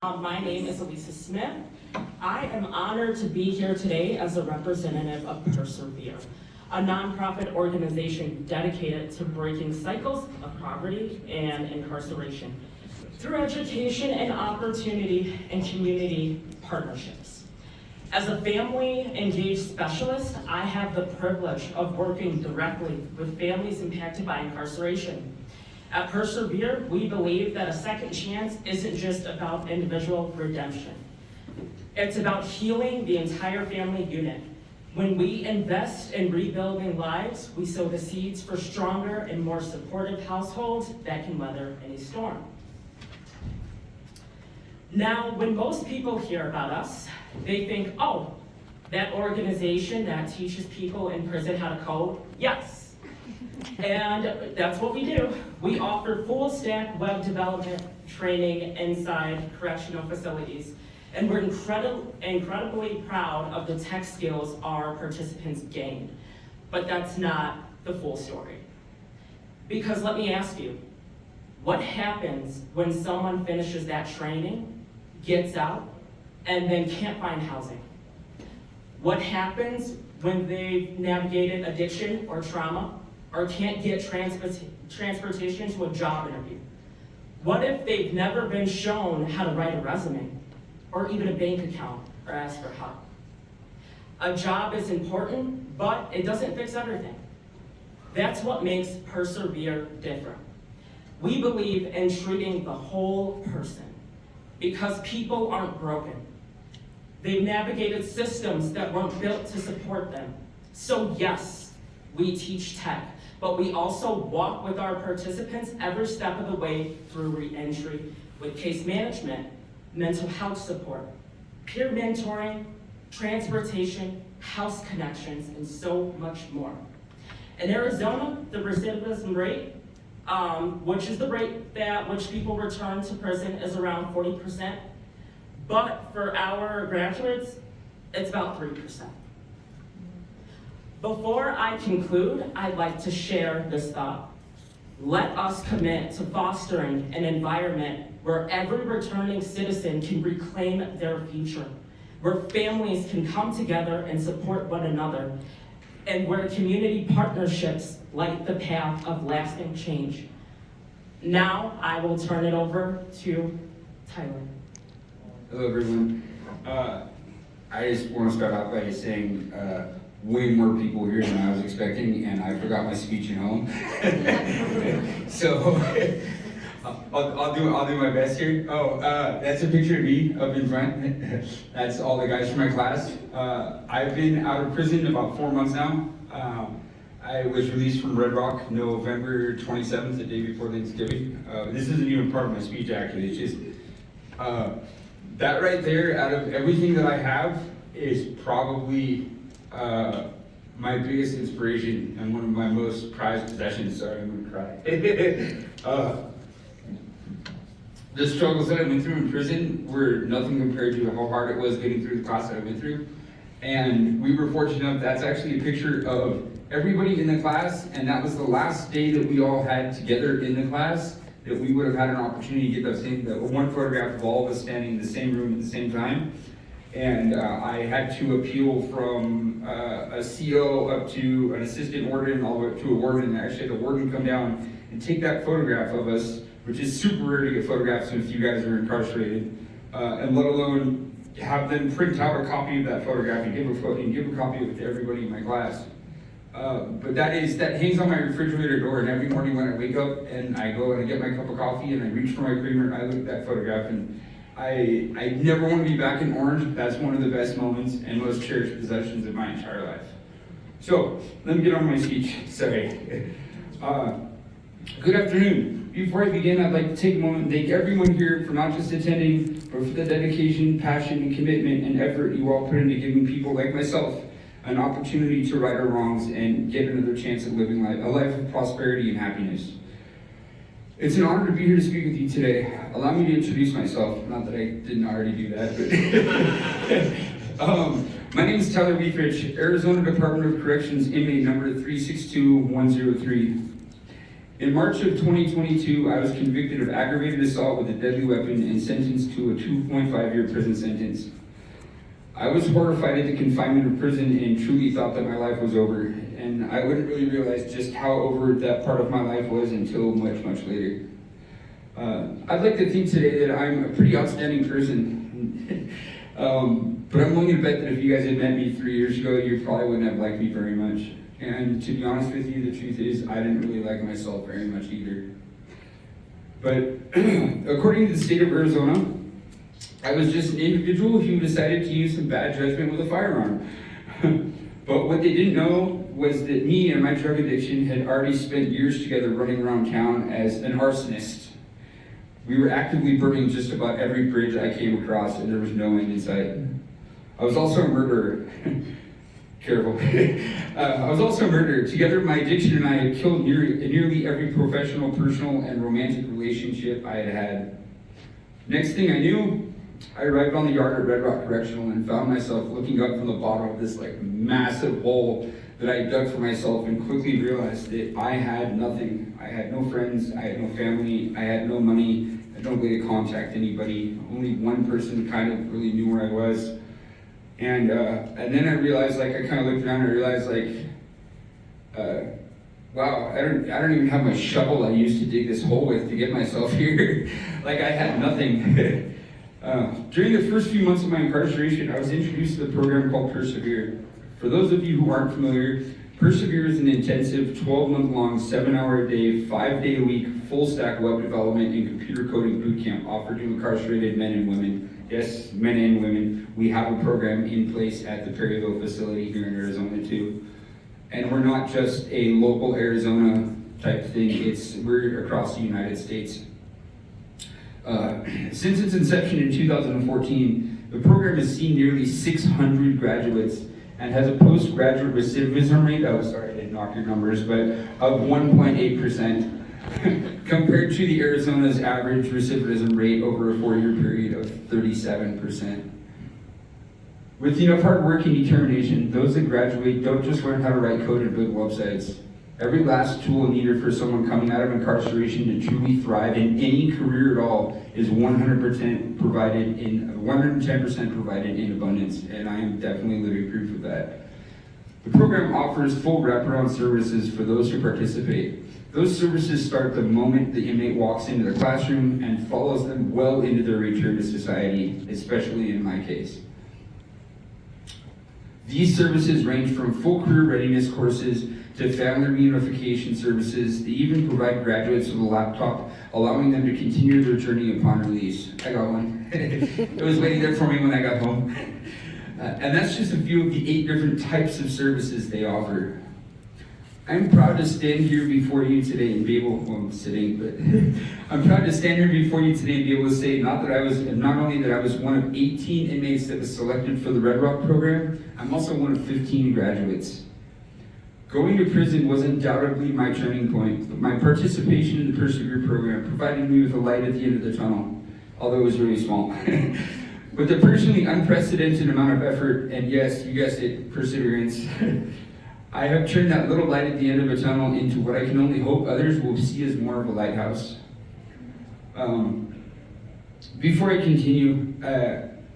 My name is Elisa Smith. I am honored to be here today as a representative of Persevere, a nonprofit organization dedicated to breaking cycles of poverty and incarceration through education and opportunity and community partnerships. As a family engaged specialist, I have the privilege of working directly with families impacted by incarceration. At Persevere, we believe that a second chance isn't just about individual redemption. It's about healing the entire family unit. When we invest in rebuilding lives, we sow the seeds for stronger and more supportive households that can weather any storm. Now, when most people hear about us, they think, oh, that organization that teaches people in prison how to code? Yes. And that's what we do. We offer full stack web development training inside correctional facilities. And we're incredibly proud of the tech skills our participants gained. But that's not the full story. Because let me ask you, what happens when someone finishes that training, gets out, and then can't find housing? What happens when they've navigated addiction or trauma, or can't get transportation to a job interview? What if they've never been shown how to write a resume, or even a bank account, or ask for help? A job is important, but it doesn't fix everything. That's what makes Persevere different. We believe in treating the whole person, because people aren't broken. They've navigated systems that weren't built to support them. So yes, we teach tech, but we also walk with our participants every step of the way through re-entry with case management, mental health support, peer mentoring, transportation, house connections, and so much more. In Arizona, the recidivism rate, which is the rate at which people return to prison, is around 40%. But for our graduates, it's about 3%. Before I conclude, I'd like to share this thought. Let us commit to fostering an environment where every returning citizen can reclaim their future, where families can come together and support one another, and where community partnerships light the path of lasting change. Now, I will turn it over to Tyler. Hello, everyone. I just want to start out by saying way more people here than I was expecting, and I forgot my speech at home. So I'll do my best here. Oh, that's a picture of me up in front. That's all the guys from my class. I've been out of prison about 4 months now. I was released from Red Rock November 27th, the day before Thanksgiving. This isn't even part of my speech, actually. It's just that right there, out of everything that I have, is probably my biggest inspiration and one of my most prized possessions. Sorry, I'm gonna cry. The struggles that I went through in prison were nothing compared to how hard it was getting through the class that I went through. And we were fortunate enough, that's actually a picture of everybody in the class, and that was the last day that we all had together in the class, that we would have had an opportunity to get that one photograph of all of us standing in the same room at the same time. And I had to appeal from a CO up to an assistant warden, all the way up to a warden, and I actually had a warden come down and take that photograph of us, which is super rare to get photographs if you guys are incarcerated, and let alone have them print out a copy of that photograph and give a copy of it to everybody in my class. But that hangs on my refrigerator door, and every morning when I wake up and I go and I get my cup of coffee and I reach for my creamer, I look at that photograph, and I never want to be back in Orange. That's one of the best moments and most cherished possessions of my entire life. So, let me get on my speech, sorry. Good afternoon. Before I begin, I'd like to take a moment and thank everyone here for not just attending, but for the dedication, passion, and commitment and effort you all put into giving people like myself an opportunity to right our wrongs and get another chance at living a life of prosperity and happiness. It's an honor to be here to speak with you today. Allow me to introduce myself, not that I didn't already do that, but my name is Tyler Weefrich, Arizona Department of Corrections inmate number 362103. In March of 2022, I was convicted of aggravated assault with a deadly weapon and sentenced to a 2.5-year prison sentence. I was horrified at the confinement of prison and truly thought that my life was over. And I wouldn't really realize just how over that part of my life was until much, much later. I'd like to think today that I'm a pretty outstanding person. But I'm willing to bet that if you guys had met me 3 years ago, you probably wouldn't have liked me very much. And to be honest with you, the truth is, I didn't really like myself very much either. But according to the state of Arizona, I was just an individual who decided to use some bad judgment with a firearm. But what they didn't know was that me and my drug addiction had already spent years together running around town as an arsonist. We were actively burning just about every bridge I came across, and there was no end in sight. I was also a murderer. Careful. I was also a murderer. Together, my addiction and I had killed nearly every professional, personal, and romantic relationship I had had. Next thing I knew, I arrived on the yard at Red Rock Correctional and found myself looking up from the bottom of this massive hole that I dug for myself, and quickly realized that I had nothing. I had no friends, I had no family, I had no money, I had no way to contact anybody. Only one person kind of really knew where I was. And then I realized, I kind of looked around and I realized, wow, I don't even have my shovel I used to dig this hole with to get myself here. I had nothing. During the first few months of my incarceration, I was introduced to the program called Persevere. For those of you who aren't familiar, Persevere is an intensive 12-month-long, 7-hour-a-day, 5-day-a-week, full-stack web development and computer coding boot camp offered to incarcerated men and women. Yes, men and women. We have a program in place at the Perryville facility here in Arizona too. And we're not just a local Arizona type thing, we're across the United States. Since its inception in 2014, the program has seen nearly 600 graduates and has a postgraduate recidivism rate, sorry, I didn't knock your numbers, but of 1.8%. Compared to the Arizona's average recidivism rate over a 4-year period of 37%. With enough hard work and determination, those that graduate don't just learn how to write code and build websites. Every last tool needed for someone coming out of incarceration to truly thrive in any career at all is 110% provided in abundance, and I am definitely living proof of that. The program offers full wraparound services for those who participate. Those services start the moment the inmate walks into the classroom and follows them well into their return to society, especially in my case. These services range from full career readiness courses to family reunification services. They even provide graduates with a laptop, allowing them to continue their journey upon release. I got one. It was waiting there for me when I got home. And that's just a few of the 8 different types of services they offer. I'm proud to stand here before you today and be able, well, I'm sitting, but I'm proud to stand here before you today and be able to say not only that I was one of 18 inmates that was selected for the Red Rock program, I'm also one of 15 graduates. Going to prison was undoubtedly my turning point, but my participation in the Persevere program provided me with a light at the end of the tunnel, although it was really small. With a personally unprecedented amount of effort, and yes, you guessed it, perseverance, I have turned that little light at the end of a tunnel into what I can only hope others will see as more of a lighthouse. Before I continue,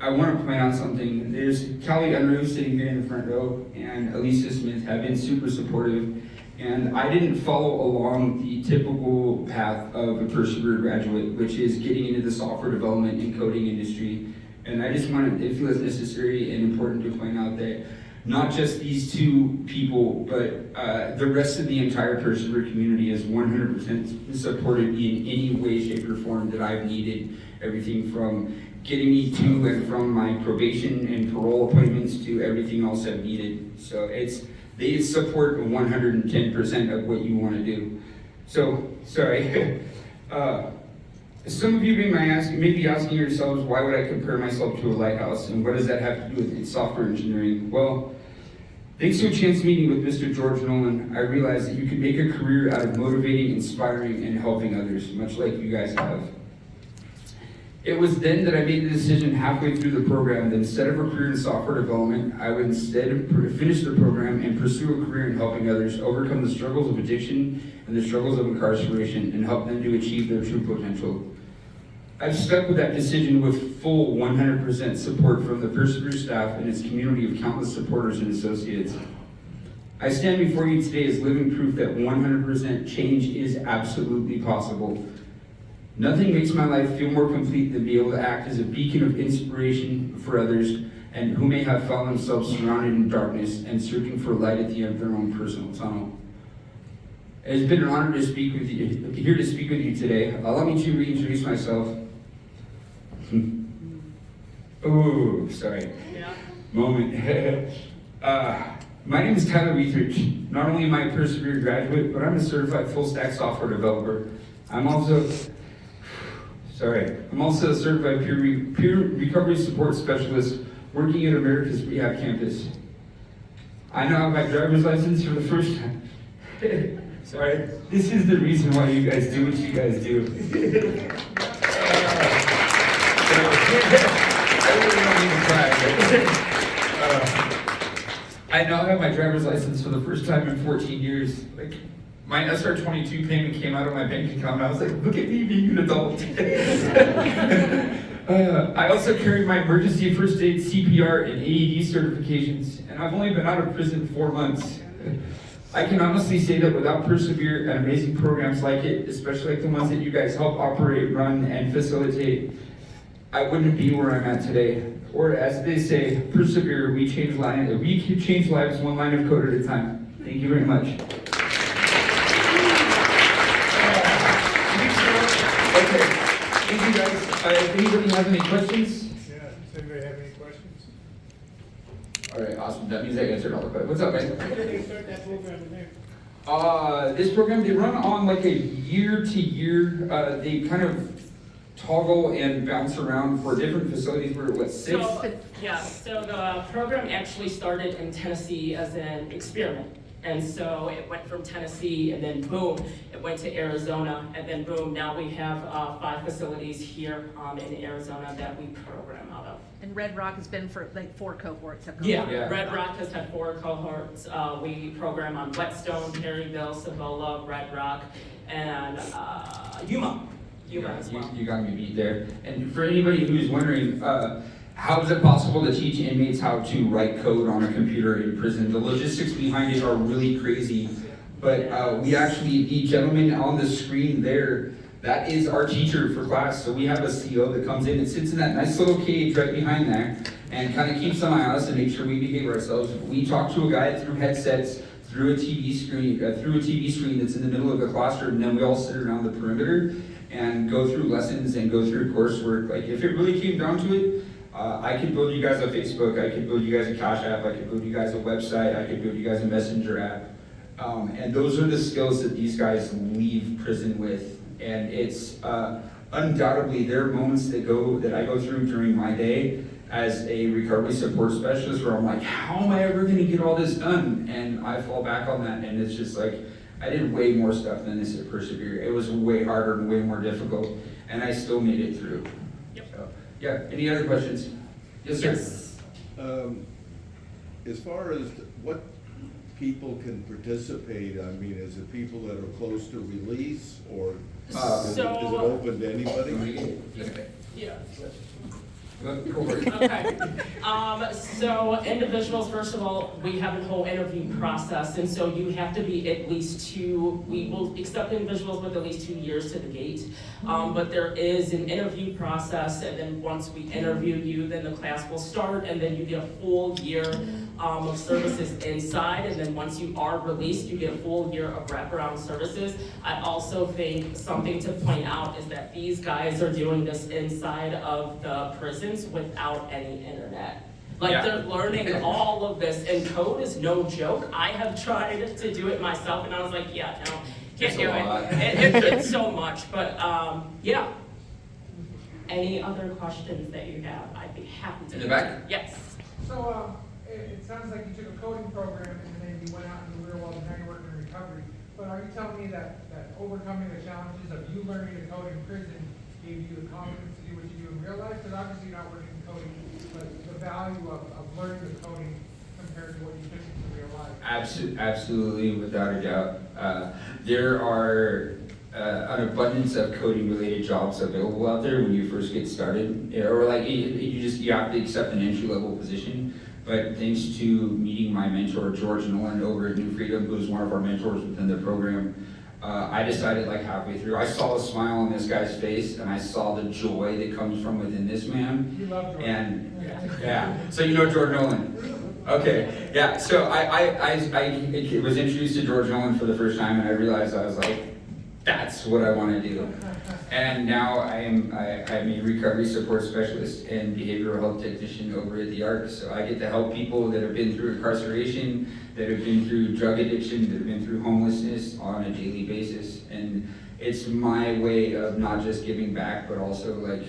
I want to point out something. There's Callie Unruh sitting here in the front row, and Alicia Smith have been super supportive, and I didn't follow along the typical path of a Persevere graduate, which is getting into the software development and coding industry. And I just wanted, it feels necessary and important to point out that not just these 2 people, but the rest of the entire Persevere community has 100% supported me in any way, shape, or form that I've needed. Everything from getting me to and from my probation and parole appointments to everything else I've needed. So they support 110% of what you want to do. So, sorry. Some of you may be asking yourselves, why would I compare myself to a lighthouse, and what does that have to do with software engineering? Well, thanks to a chance meeting with Mr. George Nolan, I realized that you can make a career out of motivating, inspiring, and helping others, much like you guys have. It was then that I made the decision halfway through the program that instead of a career in software development, I would instead finish the program and pursue a career in helping others overcome the struggles of addiction and the struggles of incarceration and help them to achieve their true potential. I've stuck with that decision with full 100% support from the Persevere staff and its community of countless supporters and associates. I stand before you today as living proof that 100% change is absolutely possible. Nothing makes my life feel more complete than be able to act as a beacon of inspiration for others and who may have found themselves surrounded in darkness and searching for light at the end of their own personal tunnel. It has been an honor to speak with you, here to speak with you today. Allow me to reintroduce myself. Oh, sorry. Yeah. Moment. My name is Tyler Weathridge. Not only am I a Persevere graduate, but I'm a certified full-stack software developer. I'm also a certified peer recovery support specialist working at America's Rehab Campus. I now have my driver's license for the first time. Sorry, this is the reason why you guys do what you guys do. I really don't need to cry. I now have my driver's license for the first time in 14 years. Like, my SR22 payment came out of my bank account, and I was like, look at me being an adult. I also carried my emergency first aid, CPR, and AED certifications, and I've only been out of prison 4 months. I can honestly say that without Persevere and amazing programs like it, especially like the ones that you guys help operate, run, and facilitate, I wouldn't be where I'm at today. Or as they say, Persevere, we change lives one line of code at a time. Thank you very much. Okay, thank you guys. If anybody has any questions? Yeah, does anybody have any questions? All right, awesome. That means I answered all the questions. What's up, man? When did they start that program in there? This program, they run on like a year to year. They kind of toggle and bounce around for different facilities. We're what, 6? So the program actually started in Tennessee as an experiment. And so it went from Tennessee, and then boom, it went to Arizona, and then boom, now we have 5 facilities here in Arizona that we program out of. And Red Rock has been for like 4 cohorts. Have gone Yeah, on. Red Rock has had 4 cohorts. We program on Whetstone, Perryville, Cibola, Red Rock, and Yuma. Yuma as well. You got me beat there. And for anybody who's wondering, how is it possible to teach inmates how to write code on a computer in prison? The logistics behind it are really crazy. But we actually, the gentleman on the screen there, that is our teacher for class. So we have a CO that comes in and sits in that nice little cage right behind there and kind of keeps an eye on us and makes sure we behave ourselves. We talk to a guy through headsets, through a TV screen that's in the middle of the classroom, and then we all sit around the perimeter and go through lessons and go through coursework. Like, if it really came down to it, I could build you guys a Facebook, I could build you guys a Cash App, I could build you guys a website, I could build you guys a Messenger app. And those are the skills that these guys leave prison with. And it's undoubtedly there are moments that I go through during my day as a recovery support specialist where I'm like, how am I ever gonna get all this done? And I fall back on that, and it's just like, I did way more stuff than this at Persevere. It was way harder and way more difficult, and I still made it through. Yep. So, yeah, any other questions? Yes, sir. Yes. As far as what people can participate, I mean, is it people that are close to release, or is it open to anybody? Yeah. Go for it. Okay. So individuals, first of all, we have a whole interview process, and so you have to be at least 2, we will accept individuals with at least 2 years to the gate. But there is an interview process, and then once we interview you, then the class will start, and then you get a full year of services inside, and then once you are released, you get a full year of wraparound services. I also think something to point out is that these guys are doing this inside of the prisons without any internet. Like, Yeah. they're learning all of this, and code is no joke. I have tried to do it myself, and I was like, yeah, no, can't It's do a lot. It's so much, but yeah. Any other questions that you have, I'd be happy to. In the back? Yes. So, it sounds like you took a coding program and then you went out in the real world and now you're working in recovery. But are you telling me that overcoming the challenges of you learning to code in prison gave you the confidence do what you do in real life? Because obviously you're not working in coding, but the value of learning the coding compared to what you took into real life. Absolutely, without a doubt. There are an abundance of coding related jobs available out there when you first get started, or like you have to accept an entry level position. But thanks to meeting my mentor George Nolan over at New Freedom, who's one of our mentors within the program, I decided like halfway through, I saw the smile on this guy's face, and I saw the joy that comes from within this man. You love Jordan. And yeah, so you know George Nolan. Okay, yeah, so I was introduced to George Nolan for the first time, and I realized I was like, that's what I want to do. And now I'm a recovery support specialist and behavioral health technician over at the ARC. So I get to help people that have been through incarceration, that have been through drug addiction, that have been through homelessness on a daily basis. And it's my way of not just giving back, but also like,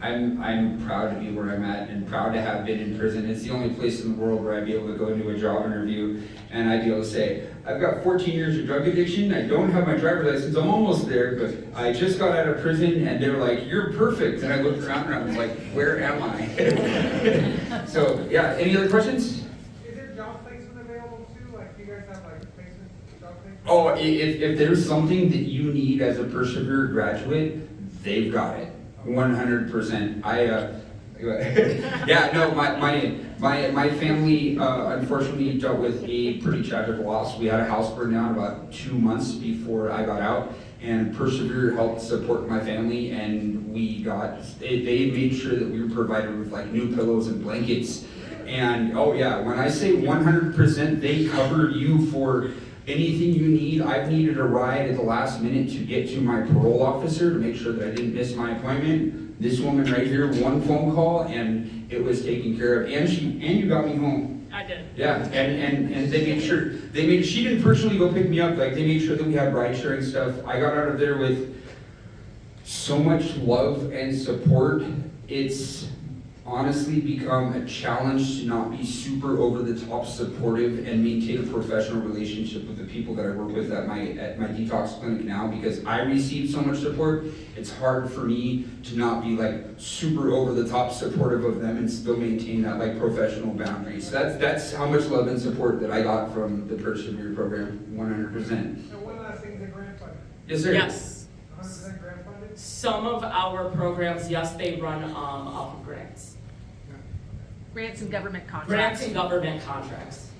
I'm proud to be where I'm at and proud to have been in prison. It's the only place in the world where I'd be able to go into a job interview and I'd be able to say, I've got 14 years of drug addiction, I don't have my driver's license, I'm almost there, but I just got out of prison, and they were like, you're perfect. And I looked around and I was like, where am I? So, yeah, any other questions? Is there job placement available too? Like, do you guys have like placement, job placement? Oh, if there's something that you need as a Persevere graduate, they've got it. 100%. Yeah, no, my family unfortunately dealt with a pretty tragic loss. We had a house burn down about 2 months before I got out, and Persevere helped support my family, and they made sure that we were provided with like new pillows and blankets. And oh yeah, when I say 100%, they cover you for anything you need. I've needed a ride at the last minute to get to my parole officer to make sure that I didn't miss my appointment. This woman right here, one phone call, and it was taken care of. And you got me home. I did. Yeah, and they made sure, she didn't personally go pick me up, like they made sure that we had ride sharing stuff. I got out of there with so much love and support. It's honestly become a challenge to not be super over the top supportive and maintain a professional relationship with the people that I work with at my detox clinic now, because I receive so much support. It's hard for me to not be like super over the top supportive of them and still maintain that like professional boundary. So that's how much love and support that I got from the Persevere program, 100%. And one last thing, is it grant funded? Yes, sir. Yes. 100% grant funded? Some of our programs, yes, they run off of grants. Grants and government contracts. Grants and government contracts.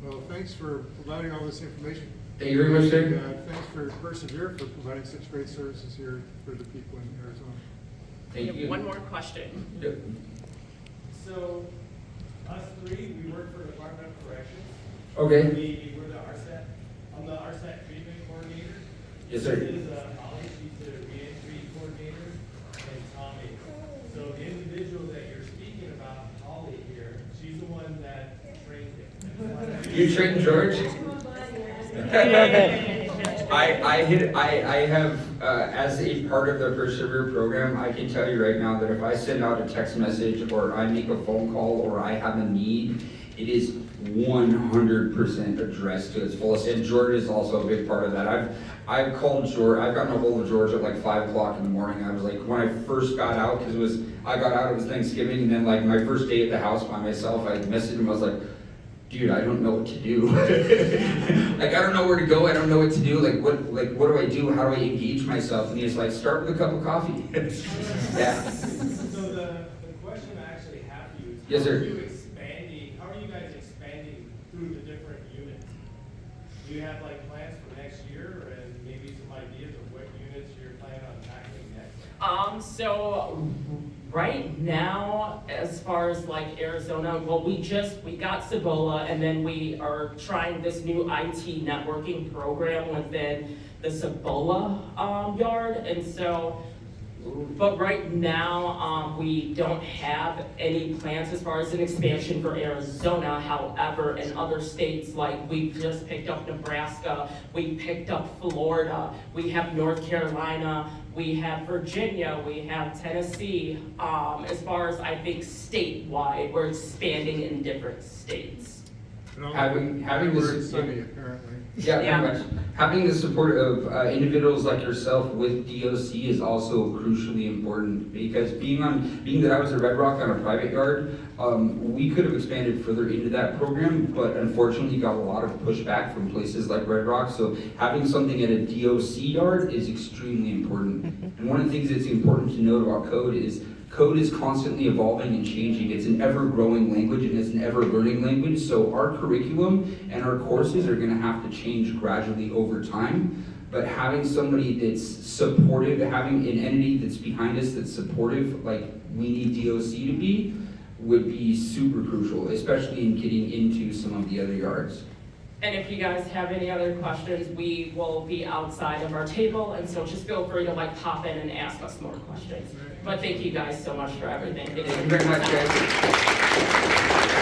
Well, thanks for providing all this information. Thank you very much, sir. And, thanks for Persevere for providing such great services here for the people in Arizona. We Thank have you. one more question. Yep. So, us three, we work for the Department of Corrections. Okay. We're the RSAT, I'm the RSAT treatment coordinator. Yes, sir. This is Holly, she's the reentry coordinator, and Tommy. So the individual that you're speaking about, Holly here, she's the one that trained him. You trained George? I have, as a part of the Persevere program, I can tell you right now that if I send out a text message or I make a phone call or I have a need, it is 100% addressed to its fullest. And George is also a big part of that. I've called George, I've gotten a hold of George at like 5 o'clock in the morning. I was like, when I first got out, because I got out, it was Thanksgiving, and then like my first day at the house by myself, I messaged him, I was like, dude, I don't know what to do. Like, I don't know where to go. I don't know what to do. Like, what do I do? How do I engage myself? And he's like, start with a cup of coffee. Yeah. So the question I actually have for you is, Yes, sir. how are you guys expanding through the different units? Do you have like plans for next year and maybe some ideas of what units you're planning on tackling next? So right now, as far as like Arizona, well, we got Cibola, and then we are trying this new IT networking program within the Cibola yard, and so, but right now, we don't have any plans as far as an expansion for Arizona. However, in other states, like we just picked up Nebraska, we picked up Florida, we have North Carolina, we have Virginia, we have Tennessee. As far as I think statewide, we're expanding in different states. But only having where this. it's sunny, apparently. Yeah, Yeah. pretty much. Having the support of individuals like yourself with DOC is also crucially important, because being that I was at Red Rock on a private yard, we could have expanded further into that program, but unfortunately got a lot of pushback from places like Red Rock. So having something at a DOC yard is extremely important. And one of the things that's important to note about code is constantly evolving and changing. It's an ever-growing language and it's an ever-learning language. So our curriculum and our courses are gonna have to change gradually over time. But having somebody that's supportive, having an entity that's behind us that's supportive, like we need DOC to be, would be super crucial, especially in getting into some of the other yards. And if you guys have any other questions, we will be outside of our table, and so just feel free to like pop in and ask us more questions. But thank you guys so much for everything. Thank you very much, guys.